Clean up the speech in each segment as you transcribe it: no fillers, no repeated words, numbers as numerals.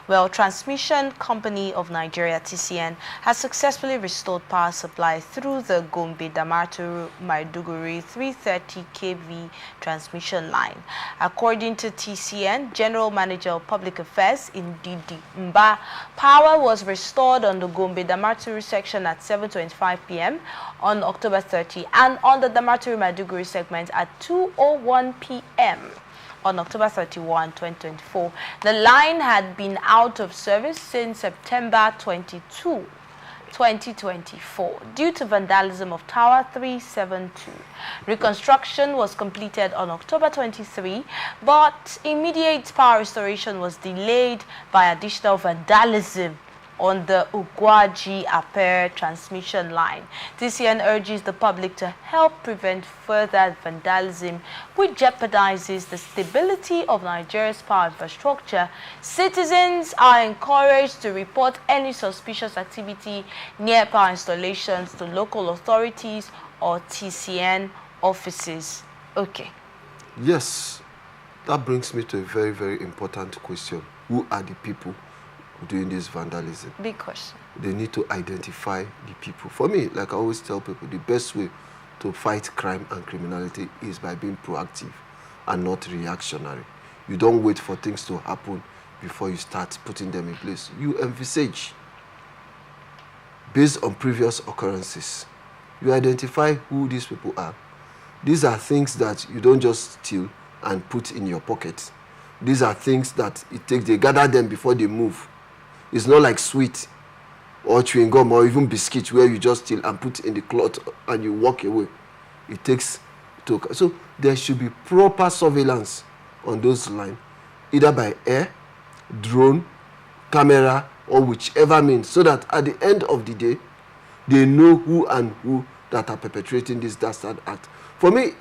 Well, Transmission Company of Nigeria, TCN, has successfully restored power supply through the Gombe-Damaturu-Maiduguri 330 kV transmission line. According to TCN, General Manager of Public Affairs Ndidi Mba, power was restored on the Gombe-Damaturu section at 7:25 p.m. on October 30 and on the Damaturu-Maiduguri segment at 2:01 p.m. on October 31, 2024. The line had been out of service since September 22, 2024 due to vandalism of Tower 372. Reconstruction was completed on October 23, but immediate power restoration was delayed by additional vandalism on the Ugwaji-Aper transmission line. TCN urges the public to help prevent further vandalism, which jeopardizes the stability of Nigeria's power infrastructure. Citizens are encouraged to report any suspicious activity near power installations to local authorities or TCN offices. Okay. Yes, that brings me to a very, very important question. Who are the people doing this vandalism? Big question. They need to identify the people. For me, like I always tell people, the best way to fight crime and criminality is by being proactive and not reactionary. You don't wait for things to happen before you start putting them in place. You envisage based on previous occurrences. You identify who these people are. These are things that you don't just steal and put in your pocket. These are things that they gather them before they move. It's not like sweet or chewing gum or even biscuit where you just steal and put in the cloth and you walk away. It takes to. So there should be proper surveillance on those lines, either by air, drone, camera, or whichever means, so that at the end of the day, they know who and who that are perpetrating this dastard act. For me,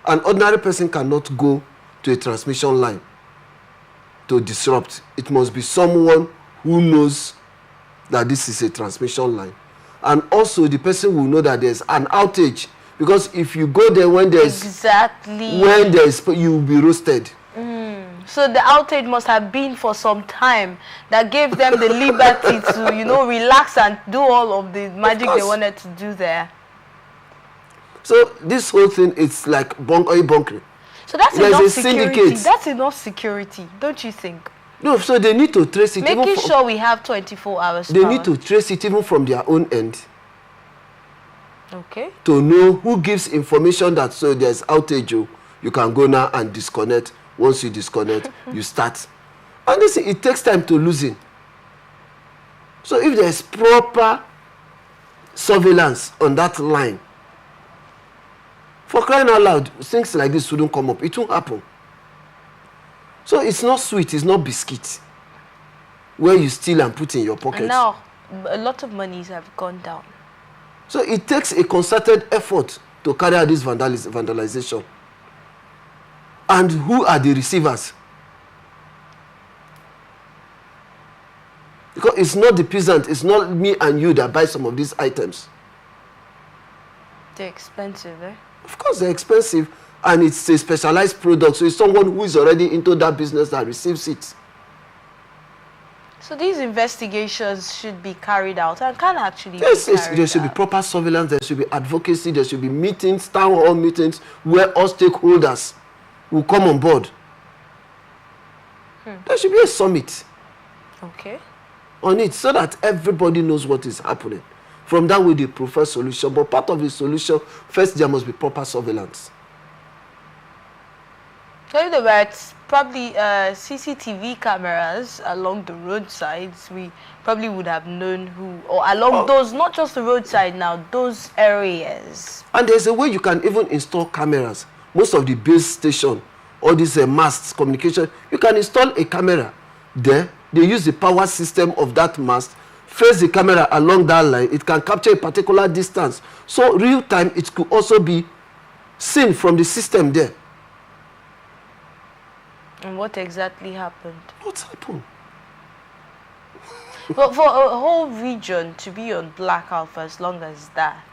an ordinary person cannot go to a transmission line to disrupt. It must be someone who knows that this is a transmission line. And also the person will know that there's an outage. Because if you go there when there's... Exactly. When there's... You will be roasted. So the outage must have been for some time that gave them the liberty to, relax and do all of the magic they wanted to do there. So this whole thing, it's like bunkering. So that's enough security. Syndicate. That's enough security, don't you think? No, so they need to trace it. Making sure we have 24 hours They power. need to trace it even from their own end. Okay. To know who gives information that so there's outage, you can go now and disconnect. Once you disconnect, you start. And listen, it takes time to loosen. So if there's proper surveillance on that line, for crying out loud, things like this wouldn't come up. It won't happen. So it's not sweet, it's not biscuit, where you steal and put in your pocket. And now, a lot of monies have gone down. So it takes a concerted effort to carry out this vandalization. And who are the receivers? Because it's not the peasant, it's not me and you that buy some of these items. They're expensive, eh? Of course, they're expensive. And it's a specialized product, so it's someone who is already into that business that receives it. So these investigations should be carried out and can actually yes, be carried there should be proper surveillance, there should be advocacy, there should be meetings, town hall meetings, where all stakeholders will come on board. There should be a summit on it so that everybody knows what is happening. From that way, they prefer solution. But part of the solution, first, there must be proper surveillance. So if there were probably CCTV cameras along the roadsides, we probably would have known who, or along those, not just the roadside now, those areas. And there's a way you can even install cameras. Most of the base station, all these masts, communication, you can install a camera there. They use the power system of that mast, face the camera along that line. It can capture a particular distance. So real time, it could also be seen from the system there. And what exactly happened? What happened? But for a whole region to be on blackout for as long as that,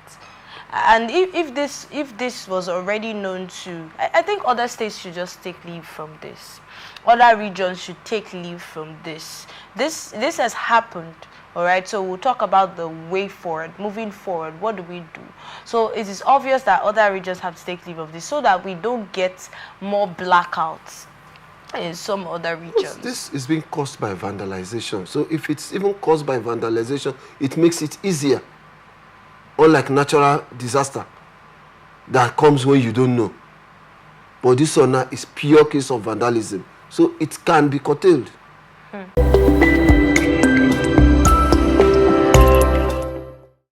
And if this was already known to, I think other states should just take leave from this. Other regions should take leave from this. This has happened. All right, so we'll talk about the way forward, moving forward. What do we do? So it is obvious that other regions have to take leave of this so that we don't get more blackouts in some other regions. This is being caused by vandalization. So if it's even caused by vandalization, it makes it easier. Unlike natural disaster that comes when you don't know. But this one now is pure case of vandalism. So it can be curtailed.